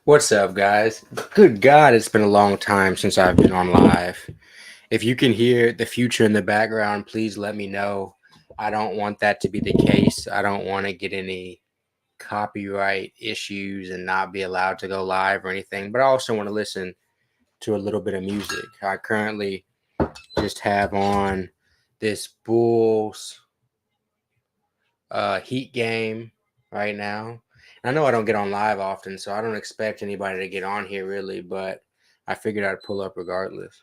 What's up, guys? Good God, it's been a long time since I've been on live. If you can hear the future in the background, please let me know. I don't want that to be the case. I don't want to get any copyright issues and not be allowed to go live or anything, but I also want to listen to a little bit of music. I currently just have on this Bulls Heat game right now. I know I don't get on live often, so I don't expect anybody to get on here really, but I figured I'd pull up regardless.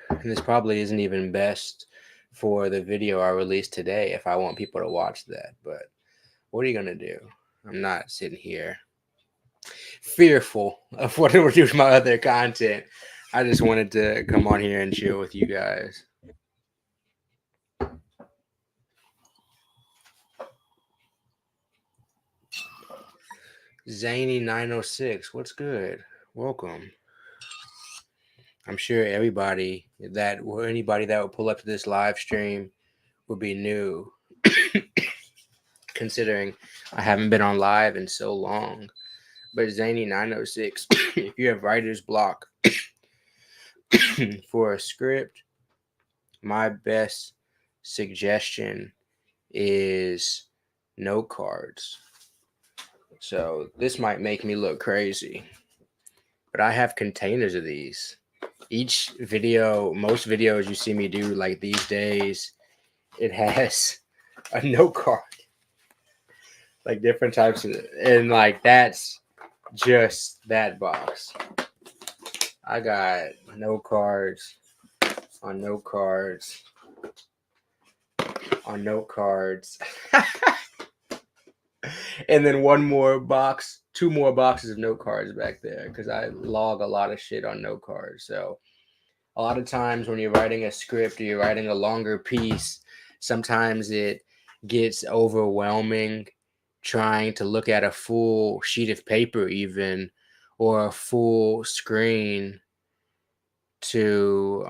And this probably isn't even best for the video I released today if I want people to watch that, but what are you going to do? I'm not sitting here fearful of what it would do to my other content. I just wanted to come on here and chill with you guys. Zany906, what's good? Welcome. I'm sure anybody that would pull up to this live stream would be new, considering I haven't been on live in so long. But Zany906, if you have writer's block for a script, my best suggestion is note cards. So this might make me look crazy, but I have containers of these. Each video, most videos you see me do like these days, it has a note card, like different types of, and like that's just that box. I got note cards on note cards on note cards. And then two more boxes of note cards back there because I log a lot of shit on note cards. So a lot of times when you're writing a script or you're writing a longer piece, sometimes it gets overwhelming trying to look at a full sheet of paper even, or a full screen to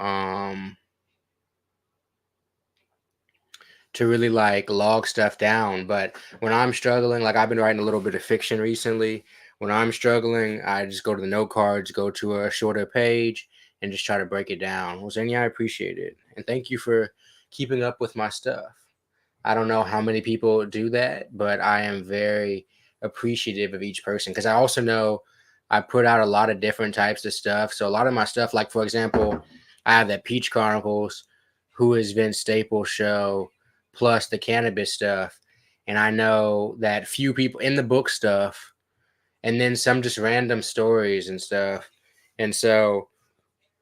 really like log stuff down. But when I'm struggling, like I've been writing a little bit of fiction recently, when I'm struggling, I just go to the note cards, go to a shorter page, and just try to break it down. Well, Zany, I appreciate it. And thank you for keeping up with my stuff. I don't know how many people do that, but I am very appreciative of each person because I also know I put out a lot of different types of stuff. So a lot of my stuff, like for example, I have that Peach Chronicles, Who Is Vince Staples show, plus the cannabis stuff. And I know that few people in the book stuff, and then some just random stories and stuff. And so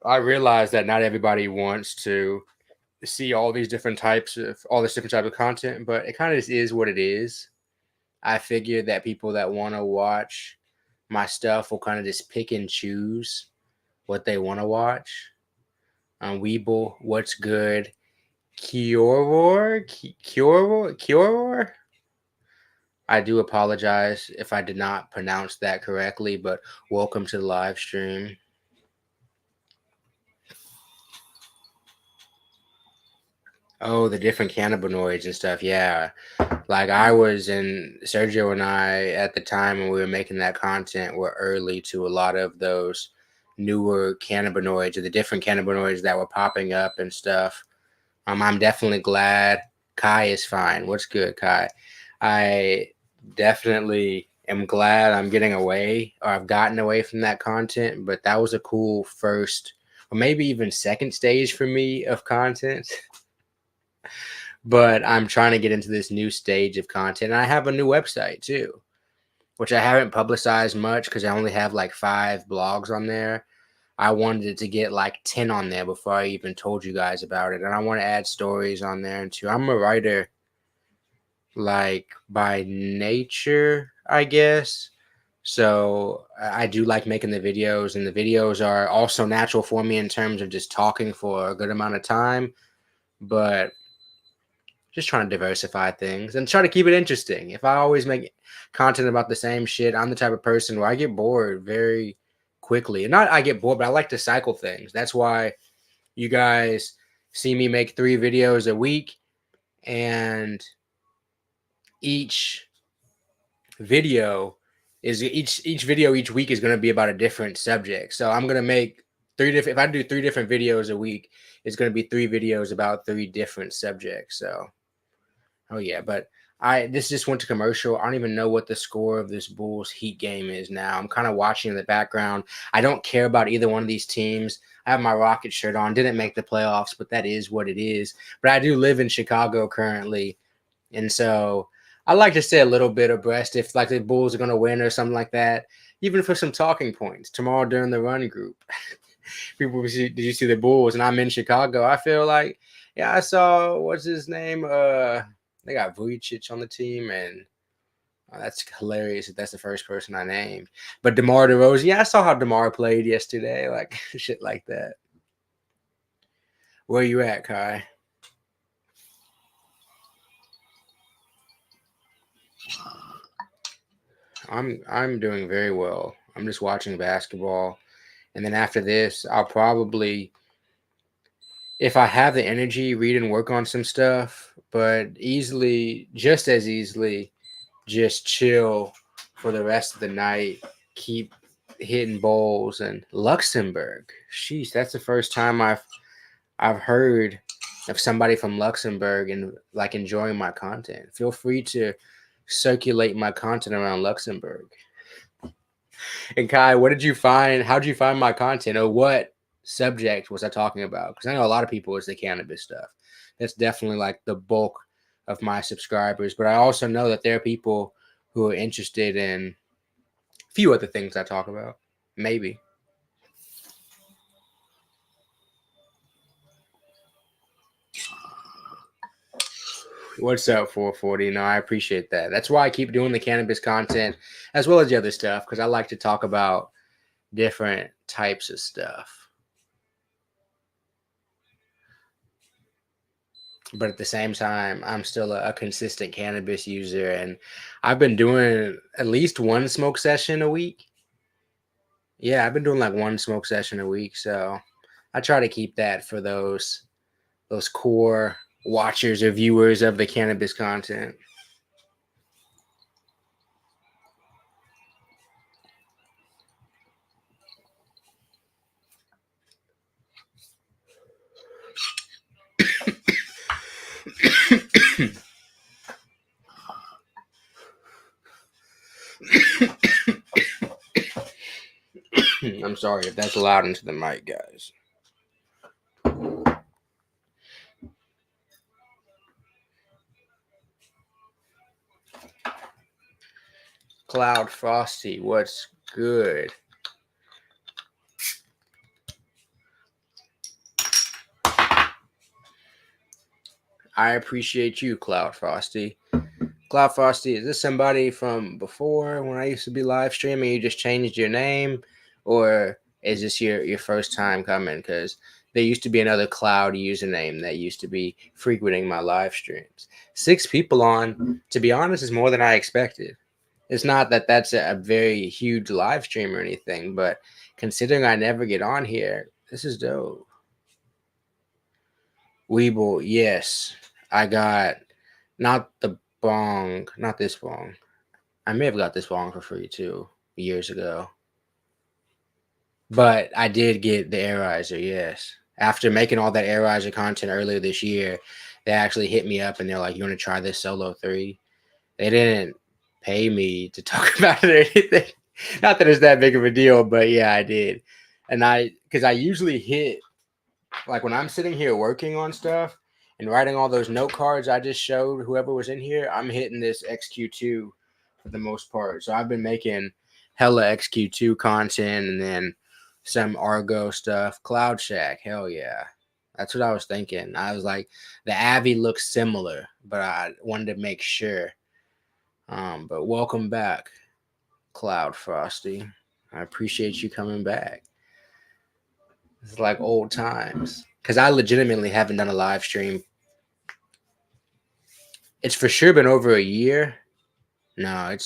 I realize that not everybody wants to see all this different type of content, but it kind of just is what it is. I figure that people that want to watch my stuff will kind of just pick and choose what they want to watch. Weeble, what's good? Kioror? I do apologize if I did not pronounce that correctly, but welcome to the live stream. Oh, the different cannabinoids and stuff. Yeah. Like I was in Sergio and I at the time when we were making that content were early to a lot of those newer cannabinoids or the different cannabinoids that were popping up and stuff. I'm definitely glad Kai is fine. What's good, Kai? I definitely am glad I'm getting away or I've gotten away from that content, but that was a cool first or maybe even second stage for me of content. But I'm trying to get into this new stage of content. And I have a new website too, which I haven't publicized much because I only have like 5 blogs on there. I wanted to get like 10 on there before I even told you guys about it. And I want to add stories on there too. I'm a writer like by nature, I guess. So I do like making the videos, and the videos are also natural for me in terms of just talking for a good amount of time. But just trying to diversify things and try to keep it interesting. If I always make content about the same shit, I'm the type of person where I get bored very quickly. And not I get bored, but I like to cycle things. That's why you guys see me make 3 videos a week, and each video each video each week is going to be about a different subject. So I'm going to make three different. If I do 3 different videos a week, it's going to be 3 videos about 3 different subjects. So, oh yeah, but this just went to commercial. I don't even know what the score of this Bulls Heat game is now. I'm kind of watching in the background. I don't care about either one of these teams. I have my Rocket shirt on. Didn't make the playoffs, but that is what it is. But I do live in Chicago currently, and so I like to stay a little bit abreast if like the Bulls are going to win or something like that, even for some talking points tomorrow during the run group. People will see, did you see the Bulls? And I'm in Chicago. I feel like, yeah, I saw what's his name. They got Vujicic on the team, and that's hilarious if that's the first person I named. But DeMar DeRozan, yeah, I saw how DeMar played yesterday, like shit like that. Where you at, Kai? I'm doing very well. I'm just watching basketball, and then after this, I'll probably, if I have the energy, read and work on some stuff. But easily, just as easily, just chill for the rest of the night. Keep hitting bowls and Luxembourg. Sheesh, that's the first time I've heard of somebody from Luxembourg and like enjoying my content. Feel free to circulate my content around Luxembourg. And Kai, what did you find? How did you find my content, or what subject was I talking about? Because I know a lot of people is the cannabis stuff. That's definitely like the bulk of my subscribers. But I also know that there are people who are interested in a few other things I talk about. Maybe. What's up, 440? No, I appreciate that. That's why I keep doing the cannabis content as well as the other stuff, because I like to talk about different types of stuff. But at the same time, I'm still a consistent cannabis user, and I've been doing at least one smoke session a week. Yeah, I've been doing like one smoke session a week, so I try to keep that for those core watchers or viewers of the cannabis content. I'm sorry if that's loud into the mic, guys. Cloud Frosty, what's good? I appreciate you, Cloud Frosty. Cloud Frosty, is this somebody from before when I used to be live streaming? You just changed your name, or is this your first time coming? Because there used to be another Cloud username that used to be frequenting my live streams. 6 people on, to be honest, is more than I expected. It's not that that's a very huge live stream or anything, but considering I never get on here, this is dope. Weeble, yes, I got not the bong, not this bong. I may have got this bong for free too years ago, but I did get the Arizer. Yes, after making all that Arizer content earlier this year, they actually hit me up and they're like, "You want to try this Solo 3?" They didn't pay me to talk about it or anything. Not that it's that big of a deal, but yeah, I did. And because I usually hit, like when I'm sitting here working on stuff and writing all those note cards I just showed whoever was in here, I'm hitting this XQ2 for the most part. So I've been making hella XQ2 content and then some Argo stuff. Cloud Shack, hell yeah. That's what I was thinking. I was like, the Avi looks similar, but I wanted to make sure. But welcome back, Cloud Frosty. I appreciate you coming back. It's like old times. Because I legitimately haven't done a live stream. It's for sure been over a year. No,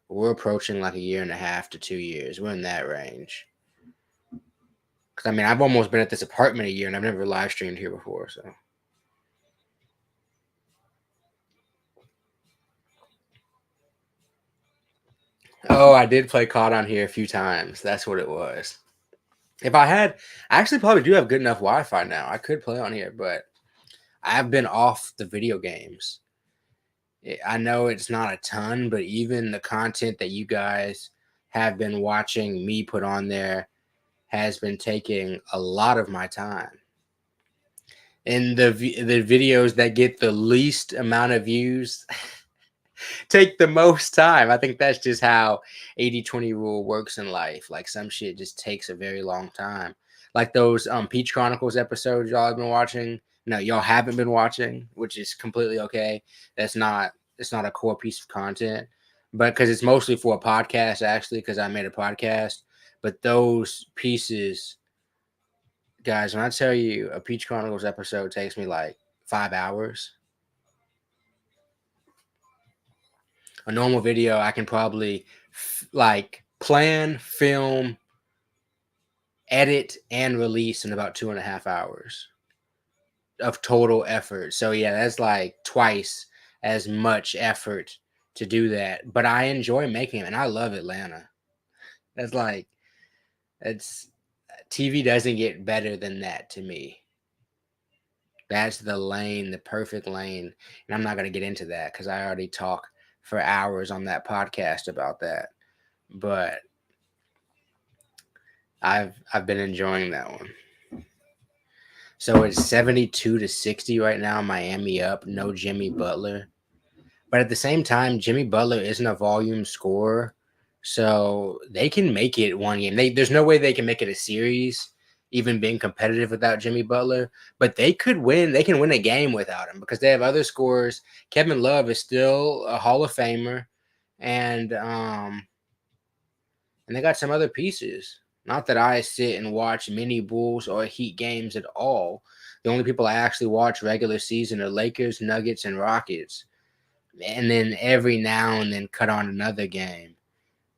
we're approaching like a year and a half to 2 years. We're in that range. Because I mean, I've almost been at this apartment a year and I've never live streamed here before. So, oh, I did play COD on here a few times. That's what it was. If I had, I actually probably do have good enough Wi-Fi now. I could play on here, but I've been off the video games. I know it's not a ton, but even the content that you guys have been watching me put on there has been taking a lot of my time. And the videos that get the least amount of views take the most time. I think that's just how 80/20 rule works in life. Like some shit just takes a very long time. Like those Peach Chronicles episodes y'all have been watching. No, y'all haven't been watching, which is completely okay. That's not it's not a core piece of content. But because it's mostly for a podcast, actually, because I made a podcast. But those pieces, guys, when I tell you a Peach Chronicles episode takes me like 5 hours, a normal video I can probably like plan, film, edit, and release in about 2.5 hours of total effort. So yeah, that's like twice as much effort to do that. But I enjoy making it and I love Atlanta. That's like it's TV doesn't get better than that to me. That's the lane, the perfect lane. And I'm not gonna get into that because I already talk for hours on that podcast about that. But I've been enjoying that one. So it's 72-60 right now. Miami up. No Jimmy Butler. But at the same time, Jimmy Butler isn't a volume scorer. So they can make it one game. There's no way they can make it a series, even being competitive without Jimmy Butler. But they could win. They can win a game without him because they have other scorers. Kevin Love is still a Hall of Famer. And they got some other pieces. Not that I sit and watch many Bulls or Heat games at all. The only people I actually watch regular season are Lakers, Nuggets, and Rockets. And then every now and then cut on another game.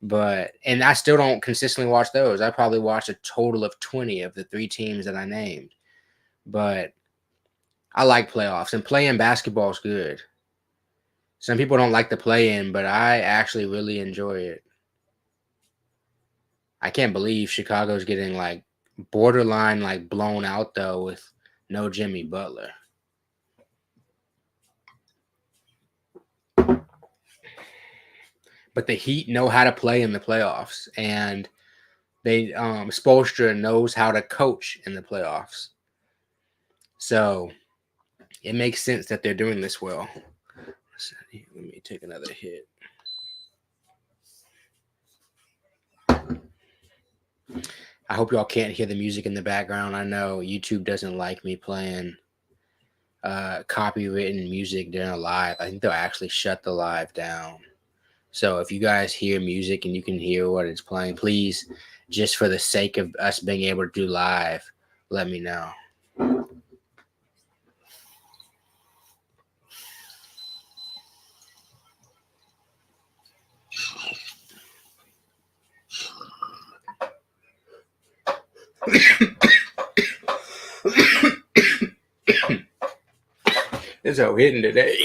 And I still don't consistently watch those. I probably watch a total of 20 of the three teams that I named. But I like playoffs, and playing basketball is good. Some people don't like the play in, but I actually really enjoy it. I can't believe Chicago's getting like borderline like blown out though with no Jimmy Butler. But the Heat know how to play in the playoffs, and they Spoelstra knows how to coach in the playoffs. So it makes sense that they're doing this well. Let me take another hit. I hope y'all can't hear the music in the background. I know YouTube doesn't like me playing copywritten music during a live. I think they'll actually shut the live down. So if you guys hear music and you can hear what it's playing, please, just for the sake of us being able to do live, let me know. It's so hidden today.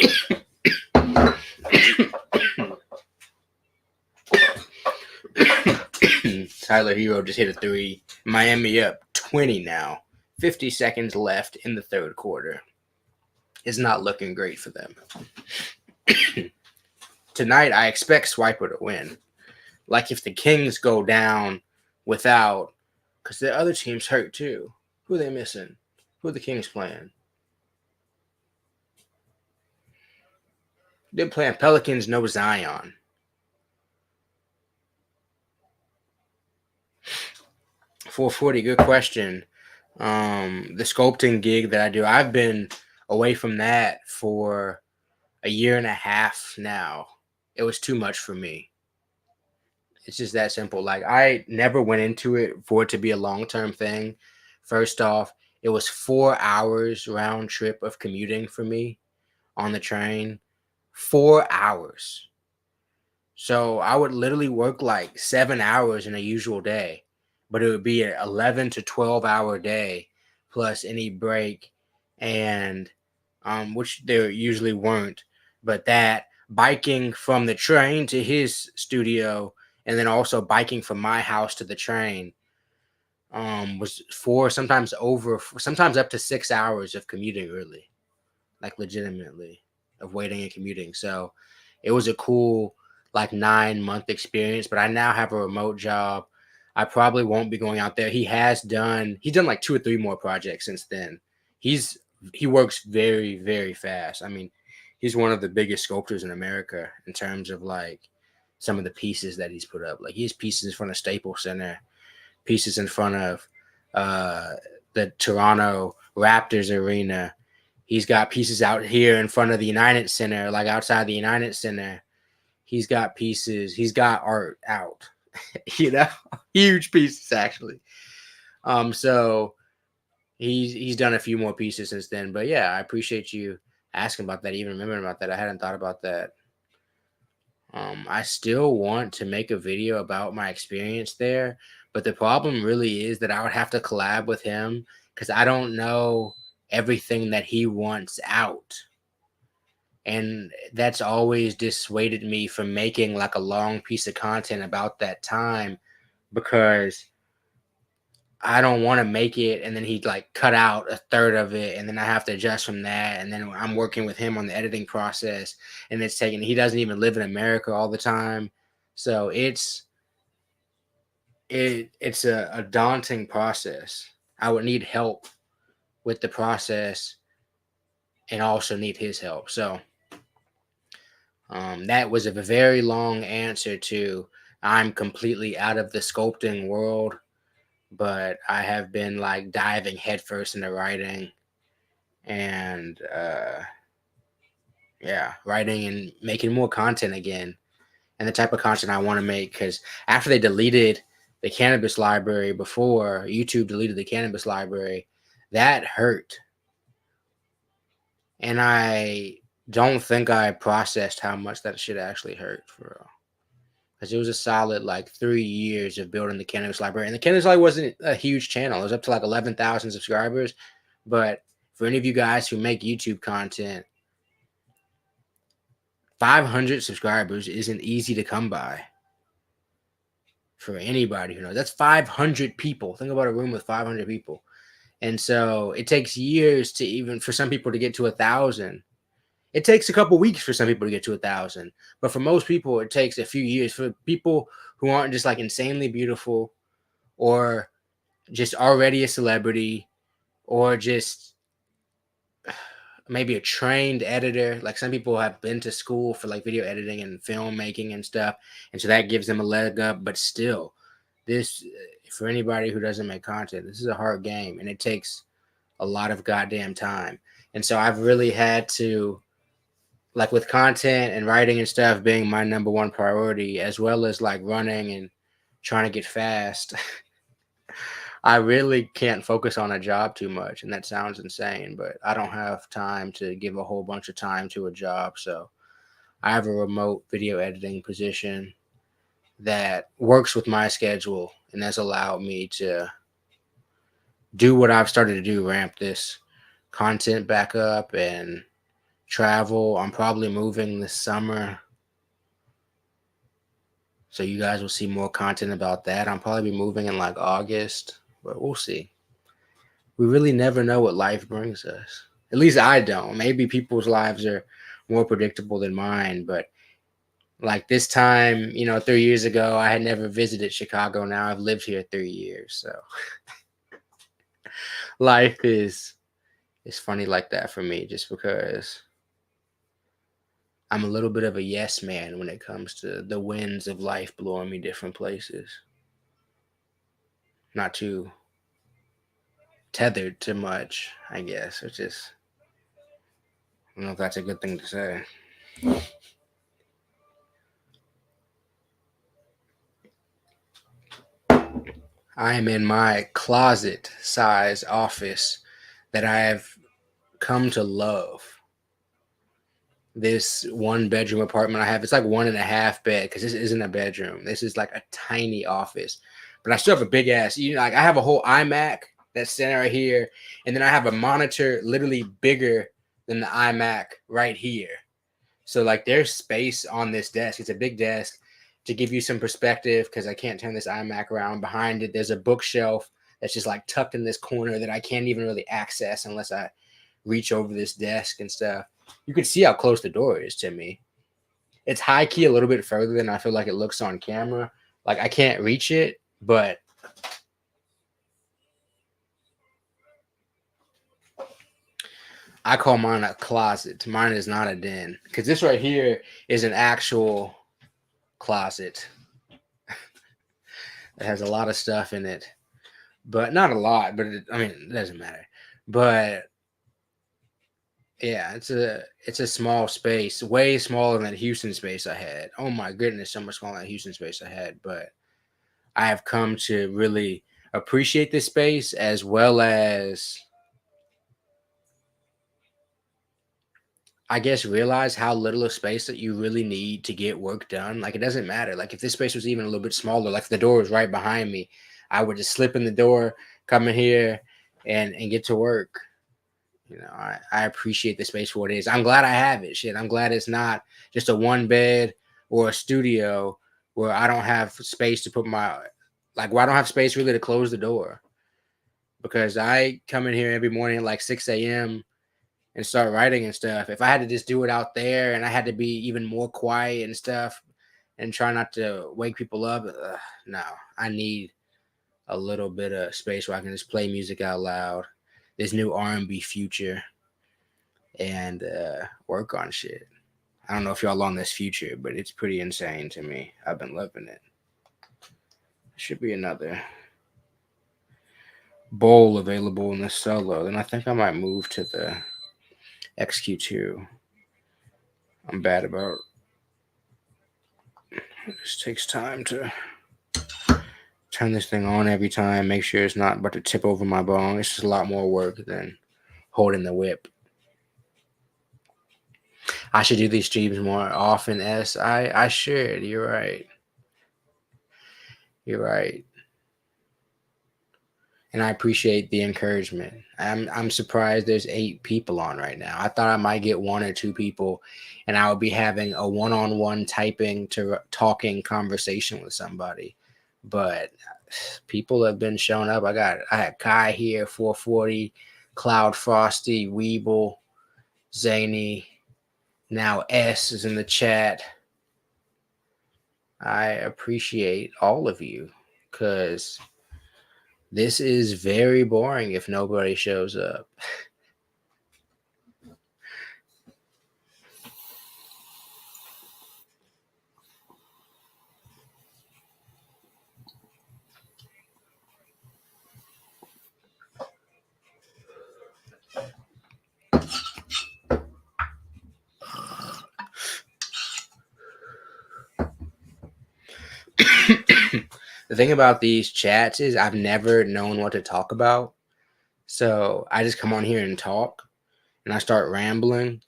Tyler Hero just hit a three. Miami up 20 now. 50 seconds left in the third quarter. It's not looking great for them. Tonight, I expect Swiper to win. Like if the Kings go down without, because the other team's hurt too. Who are they missing? Who are the Kings playing? They're playing Pelicans, no Zion. 440, good question. The sculpting gig that I do, I've been away from that for a year and a half now. It was too much for me. It's just that simple. Like I never went into it for it to be a long-term thing. First off, it was 4 hours round trip of commuting for me on the train. 4 hours. So I would literally work like 7 hours in a usual day. but it would be an 11 to 12 hour day plus any break, and which there usually weren't. But that biking from the train to his studio, and then also biking from my house to the train, was sometimes up to 6 hours of commuting, really, like legitimately, of waiting and commuting. So it was a cool like 9 month experience. But I now have a remote job. I probably won't be going out there. He's done like 2 or 3 more projects since then. He's he works very, very fast. I mean, he's one of the biggest sculptors in America in terms of like some of the pieces that he's put up. Like he has pieces in front of Staples Center, pieces in front of uh, the Toronto Raptors arena. He's got pieces out here in front of the United Center, like outside the United Center. He's got pieces. He's got art out, you know, huge pieces actually. So he's done a few more pieces since then. But yeah, I appreciate you asking about that, even remembering about that. I hadn't thought about that. I still want to make a video about my experience there, but the problem really is that I would have to collab with him because I don't know everything that he wants out. And that's always dissuaded me from making like a long piece of content about that time, because I don't want to make it and then he'd like cut out a third of it and then I have to adjust from that. And then I'm working with him on the editing process, and he doesn't even live in America all the time. So it's a daunting process. I would need help with the process and also need his help. So that was a very long answer to I'm completely out of the sculpting world, but I have been like diving headfirst into writing and yeah, writing and making more content again, and the type of content I want to make. Because after they deleted the cannabis library, before YouTube deleted the cannabis library, that hurt, and I don't think I processed how much that shit actually hurt for real. Because it was a solid like 3 years of building the cannabis library, and the cannabis library wasn't a huge channel. It was up to like 11,000 subscribers, but for any of you guys who make YouTube content, 500 subscribers isn't easy to come by for anybody who knows. That's 500 people. Think about a room with 500 people. And so it takes years to even for some people to get to 1,000. It takes a couple weeks for some people to get to 1,000. But for most people, it takes a few years. For people who aren't just like insanely beautiful or just already a celebrity or just maybe a trained editor. Like some people have been to school for like video editing and filmmaking and stuff, and so that gives them a leg up. But still, this for anybody who doesn't make content, this is a hard game, and it takes a lot of goddamn time. And so I've really had to, like with content and writing and stuff being my number one priority, as well as like running and trying to get fast. I really can't focus on a job too much, and that sounds insane, but I don't have time to give a whole bunch of time to a job. So I have a remote video editing position that works with my schedule and has allowed me to do what I've started to do, ramp this content back up and travel. I'm probably moving this summer, so you guys will see more content about that. I'll probably be moving in like August, but we'll see. We really never know what life brings us. At least I don't. Maybe people's lives are more predictable than mine, but like this time, 3 years ago, I had never visited Chicago. Now I've lived here 3 years. So life is funny like that for me, just because I'm a little bit of a yes man when it comes to the winds of life blowing me different places. Not too tethered to much, I guess. It's just, I don't know if that's a good thing to say. I am in my closet size office that I have come to love. This one bedroom apartment I have, it's like 1.5 bed because this isn't a bedroom. This is like a tiny office, but I still have a big ass. Like I have a whole iMac that's sitting right here, and then I have a monitor literally bigger than the iMac right here. So like there's space on this desk. It's a big desk. To give you some perspective, because I can't turn this iMac around. Behind it, there's a bookshelf that's just like tucked in this corner that I can't even really access unless I reach over this desk and stuff. You can see how close the door is to me. It's high key a little bit further than I feel like it looks on camera. Like I can't reach it, but I call mine a closet. Mine is not a den, because this right here is an actual closet. It has a lot of stuff in it, but not a lot. But I mean, it doesn't matter. But yeah, it's a small space, way smaller than Houston space I had. Oh my goodness, so much smaller than Houston space I had. But I have come to really appreciate this space, as well as I guess realize how little of space that you really need to get work done. Like it doesn't matter. Like if this space was even a little bit smaller, like if the door was right behind me, I would just slip in the door, come in here, and get to work. I appreciate the space for what it is. I'm glad I have it. Shit, I'm glad it's not just a one bed or a studio where I don't have space to put my where I don't have space really to close the door, because I come in here every morning at like 6 a.m. and start writing and stuff. If I had to just do it out there and I had to be even more quiet and stuff and try not to wake people up, no, I need a little bit of space where I can just play music out loud. This new R&B future and work on shit. I don't know if y'all on this future, but it's pretty insane to me. I've been loving it. Should be another bowl available in the solo. Then I think I might move to the XQ2. I'm bad about it. This takes time to turn this thing on every time, make sure it's not about to tip over my bong. It's just a lot more work than holding the whip. I should do these streams more often. I should. You're right. You're right. And I appreciate the encouragement. I'm surprised there's 8 people on right now. I thought I might get 1 or 2 people, and I would be having a one-on-one typing to talking conversation with somebody. But people have been showing up. I had Kai here, 440, Cloud Frosty, Weeble, Zany. Now S is in the chat. I appreciate all of you, because this is very boring if nobody shows up. The thing about these chats is I've never known what to talk about. So I just come on here and talk, and I start rambling.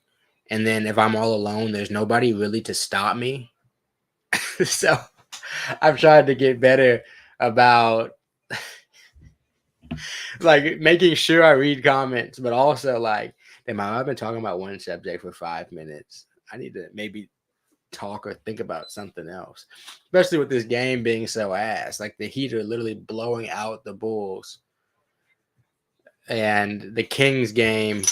And then if I'm all alone, there's nobody really to stop me. So I've tried to get better about like making sure I read comments, but also like, damn, I've been talking about one subject for 5 minutes. I need to maybe talk or think about something else, especially with this game being so ass. Like the Heat are literally blowing out the Bulls, and the Kings game.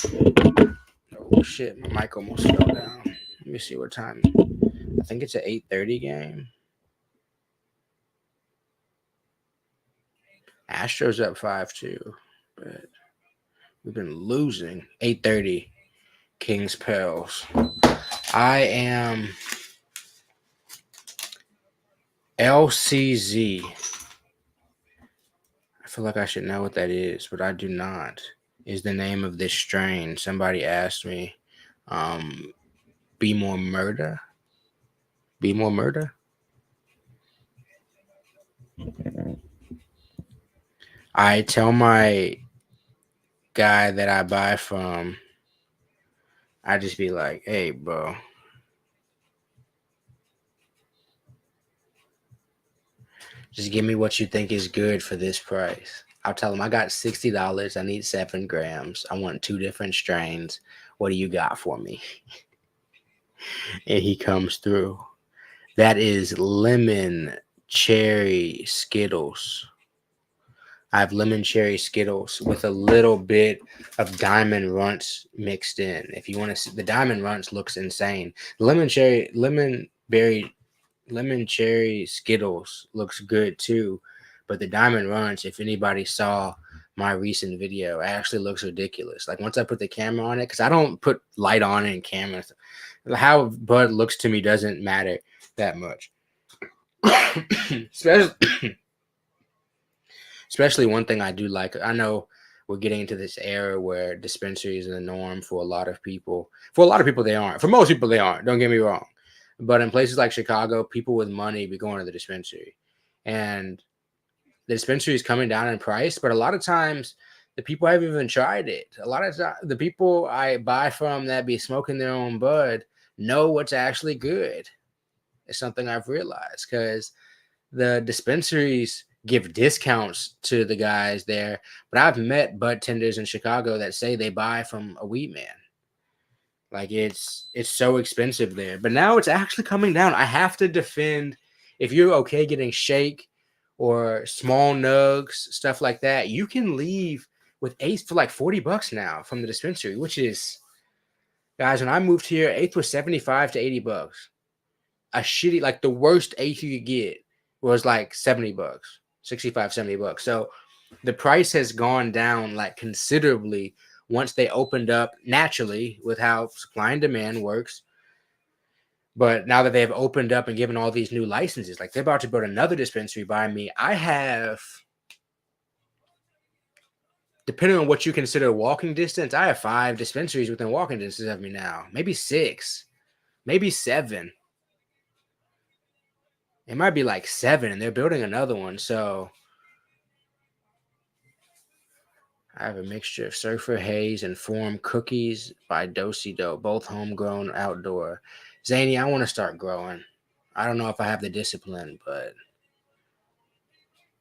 Oh shit, my mic almost fell down. Let me see what time. I think it's an 8:30 game. Astros up 5-2, but we've been losing. 8:30 Kings Pels. I am LCZ. I feel like I should know what that is, but I do not. Is the name of this strain. Somebody asked me. Be more murder. Be more murder. I tell my guy that I buy from, I just be like, hey, bro. Just give me what you think is good for this price. I'll tell him I got $60. I need 7 grams. I want 2 different strains. What do you got for me? And he comes through. That is lemon cherry Skittles. I have lemon cherry Skittles with a little bit of diamond runts mixed in. If you want to see, the diamond runts looks insane. Lemon cherry Skittles looks good too, but the diamond runts, if anybody saw my recent video, it actually looks ridiculous. Like once I put the camera on it, because I don't put light on it and camera, how Bud looks to me doesn't matter that much. especially, especially one thing I do like. I know we're getting into this era where dispensaries are the norm for a lot of people. For a lot of people, they aren't. For most people, they aren't. Don't get me wrong. But in places like Chicago, people with money be going to the dispensary, and the dispensary is coming down in price. But a lot of times, the people haven't even tried it. A lot of times, the people I buy from that be smoking their own bud know what's actually good. It's something I've realized because the dispensaries give discounts to the guys there, but I've met bud tenders in Chicago that say they buy from a weed man. Like it's so expensive there. But now it's actually coming down. I have to defend if you're okay getting shake or small nugs, stuff like that, you can leave with eighth for like $40 now from the dispensary, which is guys, when I moved here, eighth was 75 to $80. A shitty, like the worst eighth you could get was like $70, 65, $70. So the price has gone down like considerably once they opened up naturally with how supply and demand works. But now that they have opened up and given all these new licenses, like they're about to build another dispensary by me. I have, depending on what you consider walking distance, I have 5 dispensaries within walking distance of me now. Maybe 6, maybe 7. It might be like 7, and they're building another one. So I have a mixture of Surfer Haze and Form cookies by Dosey Dough, both homegrown outdoor. Zany, I want to start growing. I don't know if I have the discipline, but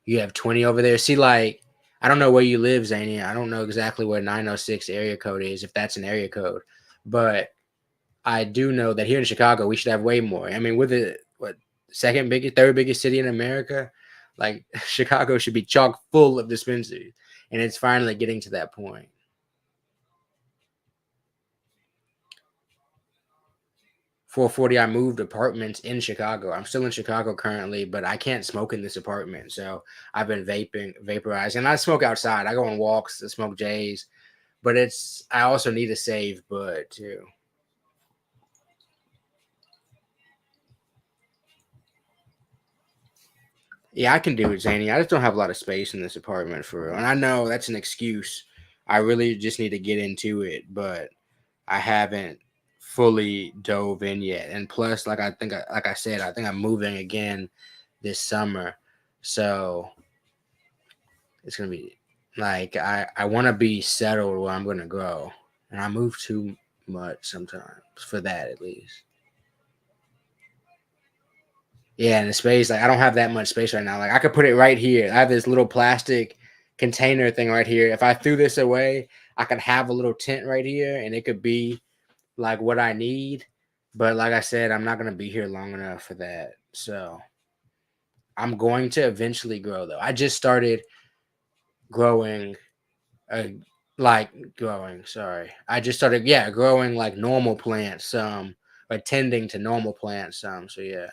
you have 20 over there. See, like, I don't know where you live, Zany. I don't know exactly where 906 area code is, if that's an area code. But I do know that here in Chicago, we should have way more. I mean, we're the second biggest, third biggest city in America. Like Chicago should be chock full of dispensaries, and it's finally getting to that point. 440, I moved apartments in Chicago. I'm still in Chicago currently, but I can't smoke in this apartment. So I've been vaporizing. And I smoke outside. I go on walks, I smoke J's, but I also need to save bud too. Yeah, I can do it, Zany. I just don't have a lot of space in this apartment for real. And I know that's an excuse. I really just need to get into it, but I haven't fully dove in yet. And plus, like I said, I think I'm moving again this summer. So it's gonna be like I want to be settled where I'm gonna grow, and I move too much sometimes for that at least. Yeah, and the space, like I don't have that much space right now. Like I could put it right here. I have this little plastic container thing right here. If I threw this away, I could have a little tent right here, and it could be like what I need. But like I said, I'm not gonna be here long enough for that. So I'm going to eventually grow though. I just started growing uh, growing, sorry. I just started, yeah, growing like normal plants, attending to normal plants, so yeah.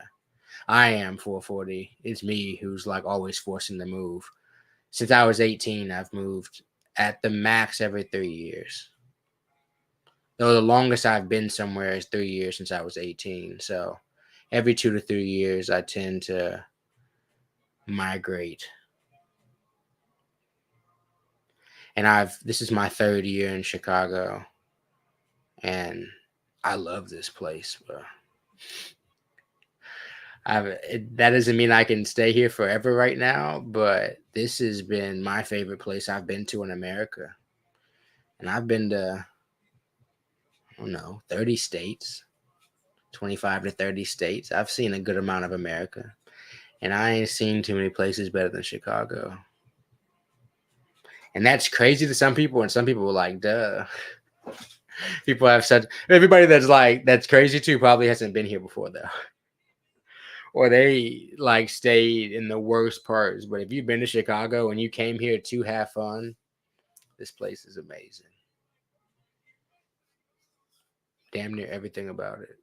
I am 440. It's me who's like always forcing the move. Since I was 18, I've moved at the max every 3 years. Though the longest I've been somewhere is 3 years since I was 18. So every 2 to 3 years, I tend to migrate. And this is my third year in Chicago, and I love this place, bro. That doesn't mean I can stay here forever right now, but this has been my favorite place I've been to in America. And I've been to, I don't know, 30 states, 25 to 30 states. I've seen a good amount of America. And I ain't seen too many places better than Chicago. And that's crazy to some people, and some people were like, duh. People have said, everybody that's crazy too probably hasn't been here before though. Or they like stayed in the worst parts. But if you've been to Chicago and you came here to have fun, this place is amazing. Damn near everything about it.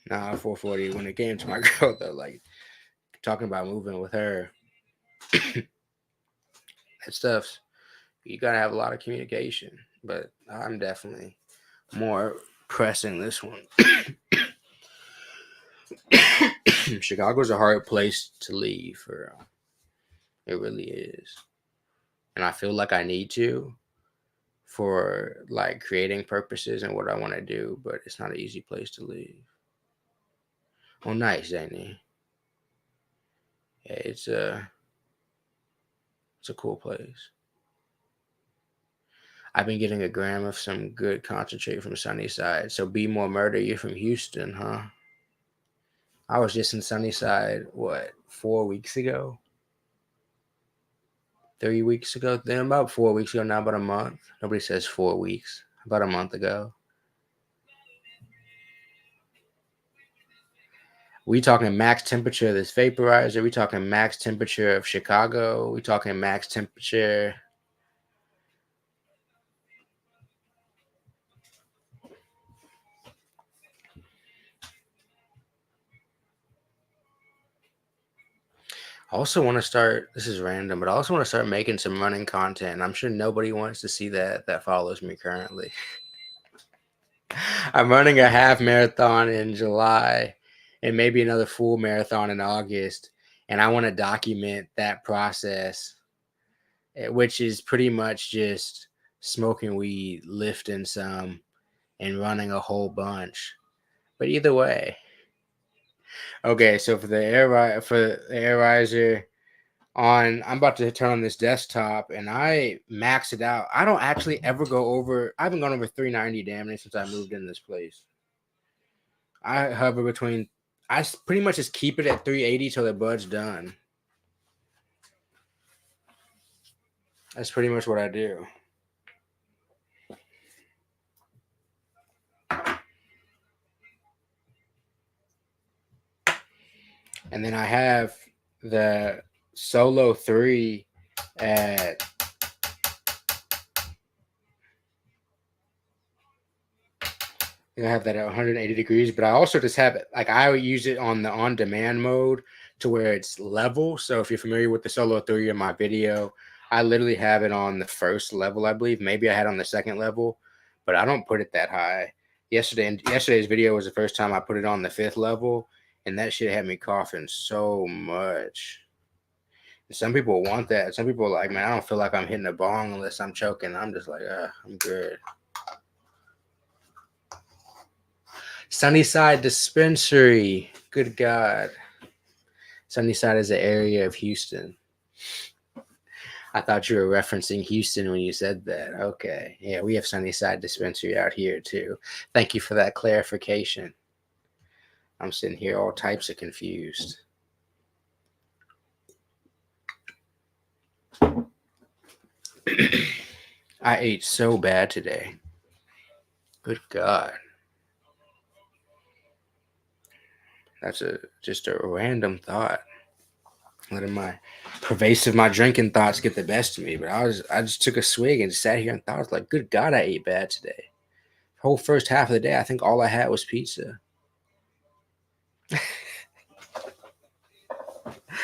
Nah, 440. When it came to my girl, though, like talking about moving with her, that stuff's you gotta have a lot of communication. But I'm definitely more pressing this one. Chicago's a hard place to leave for real. It really is. And I feel like I need to for like creating purposes and what I want to do, but it's not an easy place to leave. Oh, nice, Danny. Yeah, it's a cool place. I've been getting a gram of some good concentrate from Sunnyside. So be more murder. You're from Houston, huh? I was just in Sunnyside, what, 4 weeks ago? 3 weeks ago? Then about 4 weeks ago, now about a month. Nobody says 4 weeks. About a month ago. We talking max temperature of this vaporizer. We talking max temperature of Chicago. We talking max temperature. I also want to start. This is random, but I also want to start making some running content. I'm sure nobody wants to see that follows me currently. I'm running a half marathon in July and maybe another full marathon in August. And I want to document that process, which is pretty much just smoking weed, lifting some, and running a whole bunch. But either way. Okay, so for the Arizer I'm about to turn on this desktop and I max it out. I don't actually ever go over, I haven't gone over 390 damn near since I moved in this place. I hover between, I pretty much just keep it at 380 till the bud's done. That's pretty much what I do. And then I have the Solo 3 at, I have that at 180 degrees, but I also just have it, like I use it on the on-demand mode to where it's level. So if you're familiar with the Solo 3 in my video, I literally have it on the first level, I believe. Maybe I had on the second level, but I don't put it that high. Yesterday's video was the first time I put it on the 5th level, and that shit had me coughing so much. And some people want that. Some people are like, man, I don't feel like I'm hitting a bong unless I'm choking. I'm just like, I'm good. Sunnyside Dispensary. Good God. Sunnyside is an area of Houston. I thought you were referencing Houston when you said that. Okay. Yeah, we have Sunnyside Dispensary out here too. Thank you for that clarification. I'm sitting here all types of confused. I ate so bad today. Good God. That's just a random thought. Letting my drinking thoughts get the best of me. But I just took a swig and sat here and thought, I was like, good God, I ate bad today. The whole first half of the day, I think all I had was pizza.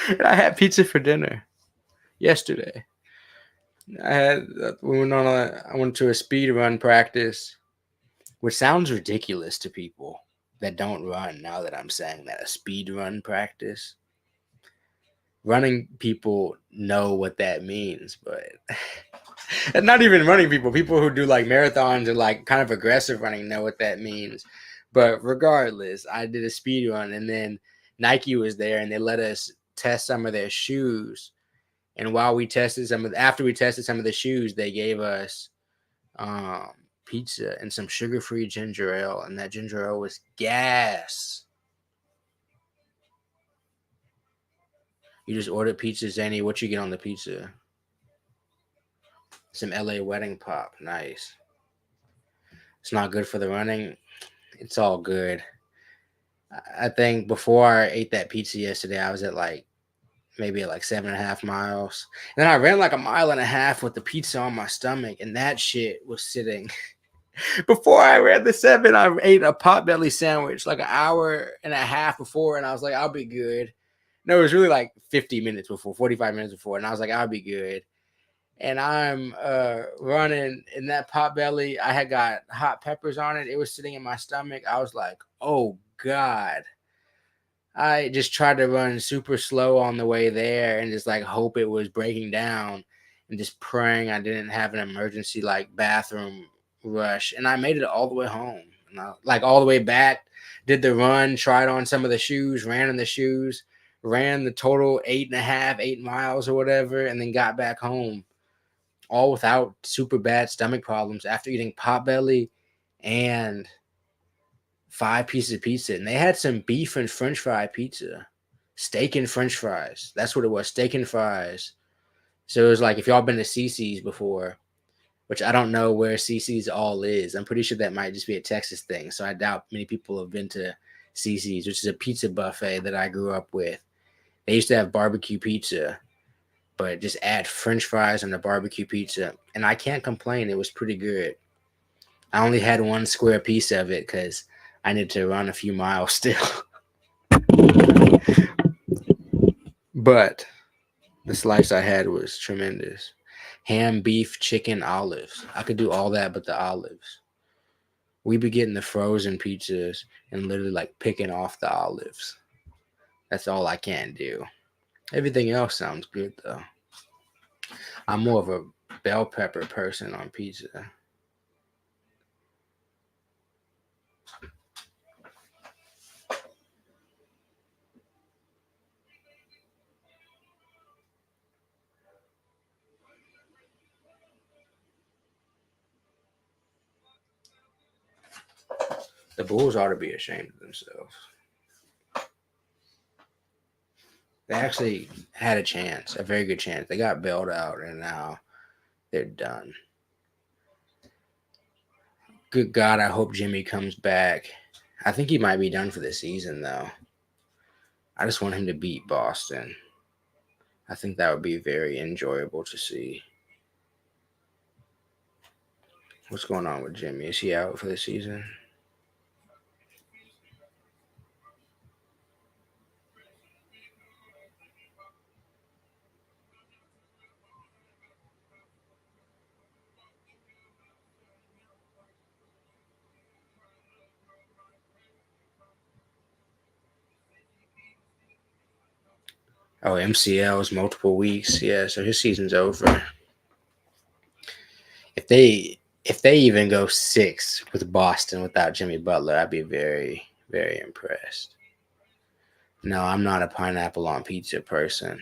And I had pizza for dinner yesterday. I went to a speed run practice, which sounds ridiculous to people that don't run. Now that I'm saying that, a speed run practice, running people know what that means, but and not even running people who do like marathons and like kind of aggressive running know what that means. But regardless, I did a speed run, and then Nike was there and they let us test some of their shoes. And while we tested after we tested some of the shoes, they gave us um, pizza and some sugar-free ginger ale, and that ginger ale was gas. You just ordered pizza, Zany. What you get on the pizza? Some LA wedding pop. Nice. It's not good for the running. It's all good. I think before I ate that pizza yesterday, I was at like maybe at like 7.5 miles. And then I ran like a mile and a half with the pizza on my stomach, and that shit was sitting. Before I ran the 7, I ate a potbelly sandwich like an hour and a half before, and I was like, I'll be good. No, it was really like 50 minutes before, 45 minutes before, and I was like, I'll be good. And I'm running in that potbelly. I had got hot peppers on it. It was sitting in my stomach. I was like, oh God. I just tried to run super slow on the way there and just like hope it was breaking down and just praying I didn't have an emergency like bathroom rush. And I made it all the way home. And like all the way back, did the run, tried on some of the shoes, ran in the shoes, ran the total 8.5, 8 miles or whatever, and then got back home all without super bad stomach problems after eating potbelly and 5 pieces of pizza, and they had some beef and French fry pizza, steak and French fries. That's what it was, steak and fries. So it was like if y'all been to CC's before, which I don't know where CC's all is. I'm pretty sure that might just be a Texas thing. So I doubt many people have been to CC's, which is a pizza buffet that I grew up with. They used to have barbecue pizza, but just add French fries on the barbecue pizza, and I can't complain. It was pretty good. I only had one square piece of it because I need to run a few miles still. But the slice I had was tremendous. Ham, beef, chicken, olives. I could do all that but the olives. We be getting the frozen pizzas and literally like picking off the olives. That's all I can do. Everything else sounds good though. I'm more of a bell pepper person on pizza. The Bulls ought to be ashamed of themselves. They actually had a chance, a very good chance. They got bailed out, and now they're done. Good God, I hope Jimmy comes back. I think he might be done for the season, though. I just want him to beat Boston. I think that would be very enjoyable to see. What's going on with Jimmy? Is he out for the season? Oh, MCL is multiple weeks. Yeah, so his season's over. If they even go 6 with Boston without Jimmy Butler, I'd be very, very impressed. No, I'm not a pineapple on pizza person.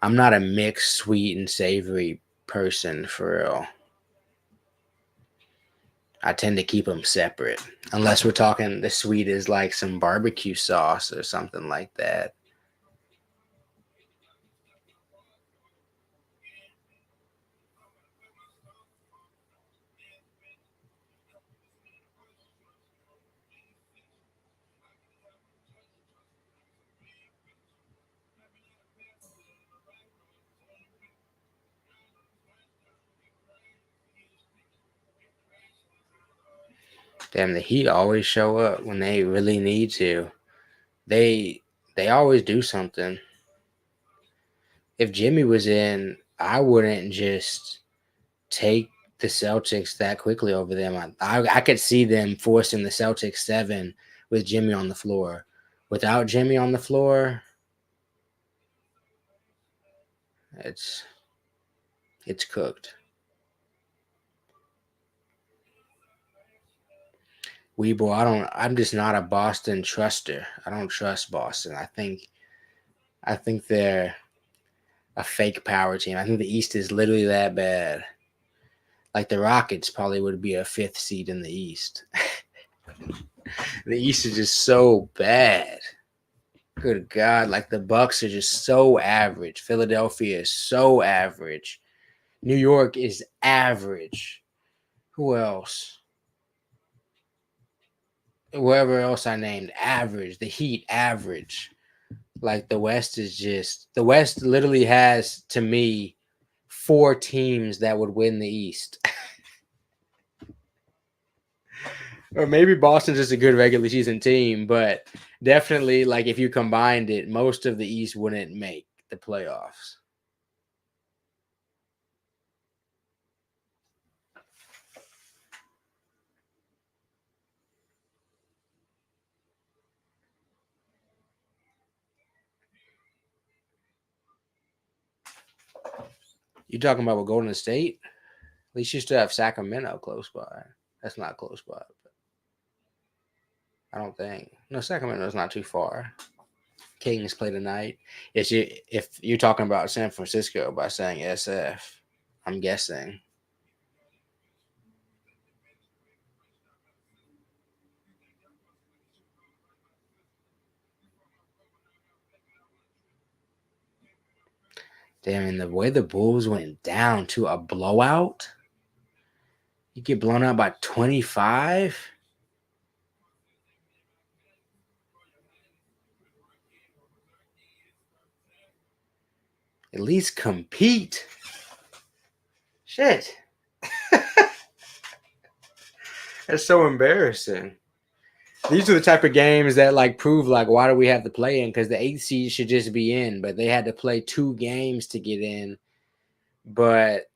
I'm not a mixed sweet and savory person for real. I tend to keep them separate unless we're talking the sweet is like some barbecue sauce or something like that. Damn, the Heat always show up when they really need to. They they always do something. If Jimmy was in, I wouldn't just take the Celtics that quickly over them. I could see them forcing the Celtics 7 with Jimmy on the floor. Without Jimmy on the floor, it's it's cooked. Weebo, I'm just not a Boston truster. I don't trust Boston. I think I think they're a fake power team. I think the East is literally that bad. Like the Rockets probably would be a fifth seed in the East. The East is just so bad. Good God, like the Bucks are just so average. Philadelphia is so average. New York is average. Who else? Whoever else I named, average. The Heat, average. Like the West is just the West literally has to me four teams that would win the East. Or maybe Boston's just a good regular season team, but definitely like if you combined it, most of the East wouldn't make the playoffs. You talking about with Golden State? At least you still have Sacramento close by. That's not close by, but I don't think. No, Sacramento's not too far. Kings play tonight. If you're talking about San Francisco by saying SF, I'm guessing. Damn, and the way the Bulls went down to a blowout, you get blown out by 25. At least compete. Shit. That's so embarrassing. These are the type of games that like prove like why do we have to play in? Because the eighth seed should just be in, but they had to play two games to get in. But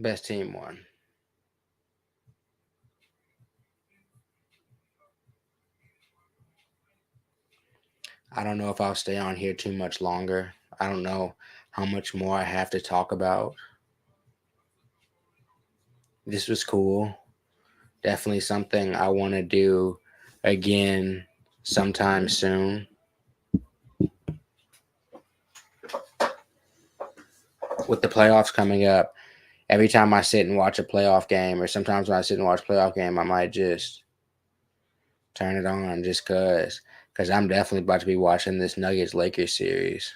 best team won. I don't know if I'll stay on here too much longer. I don't know how much more I have to talk about. This was cool. Definitely something I want to do again sometime soon. With the playoffs coming up, every time I sit and watch a playoff game, or sometimes when I sit and watch a playoff game, I might just turn it on just because I'm definitely about to be watching this Nuggets Lakers series.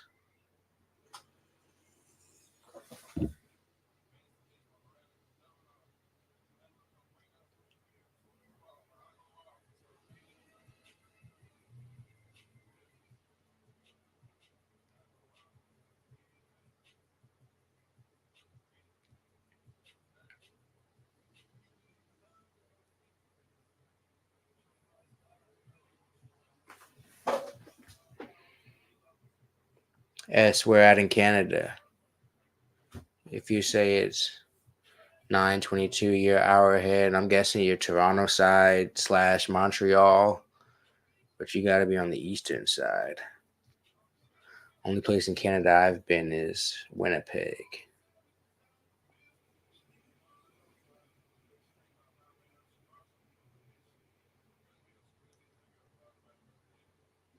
Yes, we're out in Canada. If you say it's 9:22, you're an hour ahead. I'm guessing you're Toronto side slash Montreal, but you got to be on the eastern side. Only place in Canada I've been is Winnipeg.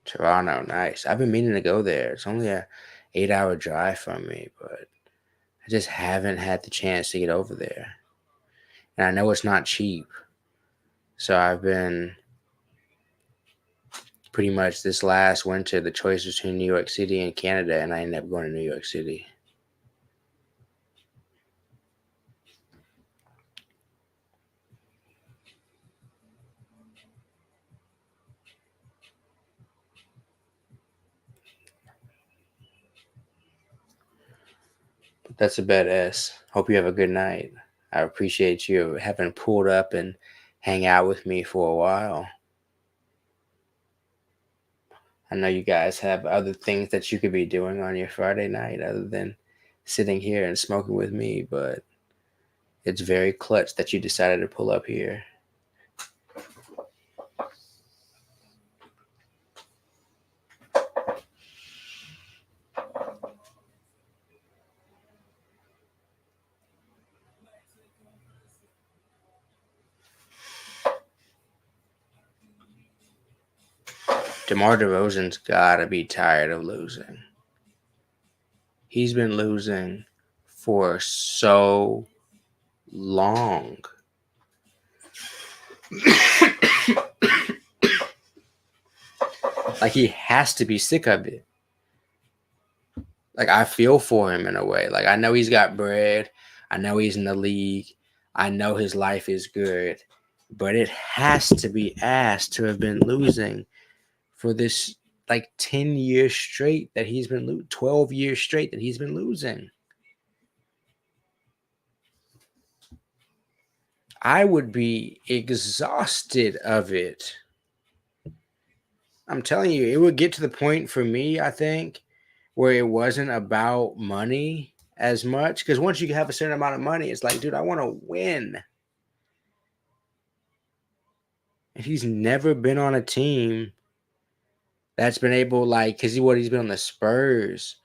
Toronto, nice. I've been meaning to go there. It's only a 8-hour drive from me, but I just haven't had the chance to get over there. And I know it's not cheap. So I've been pretty much this last winter the choice between New York City and Canada, and I ended up going to New York City. But that's a badass. Hope you have a good night. I appreciate you having pulled up and hang out with me for a while. I know you guys have other things that you could be doing on your Friday night other than sitting here and smoking with me, but it's very clutch that you decided to pull up here. DeMar DeRozan's gotta be tired of losing. He's been losing for so long. Like, he has to be sick of it. Like, I feel for him in a way. Like, I know he's got bread. I know he's in the league. I know his life is good. But it has to be asked to have been losing for this, like, 10 years straight that he's been 12 years straight that he's been losing. I would be exhausted of it. I'm telling you, it would get to the point for me, I think, where it wasn't about money as much. Because once you have a certain amount of money, it's like, dude, I want to win. And he's never been on a team that's been able, like, because he's been on the Spurs,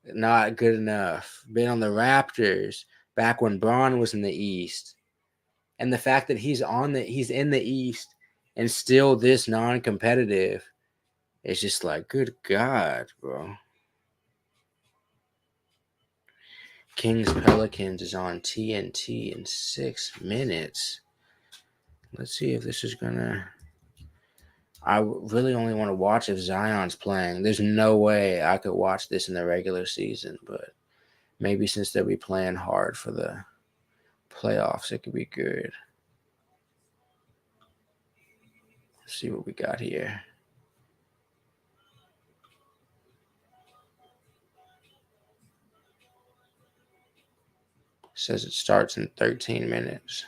not good enough. Been on the Raptors back when Braun was in the East. And the fact that he's in the East and still this non-competitive, it's just like, good God, bro. Kings Pelicans is on TNT in 6 minutes. Let's see if this is gonna. I really only want to watch if Zion's playing. There's no way I could watch this in the regular season, but maybe since they'll be playing hard for the playoffs, it could be good. Let's see what we got here. Says it starts in 13 minutes.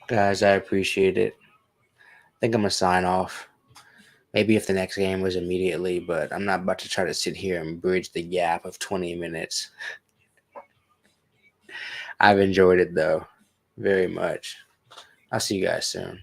Guys, I appreciate it. I think I'm going to sign off. Maybe if the next game was immediately, but I'm not about to try to sit here and bridge the gap of 20 minutes. I've enjoyed it, though, very much. I'll see you guys soon.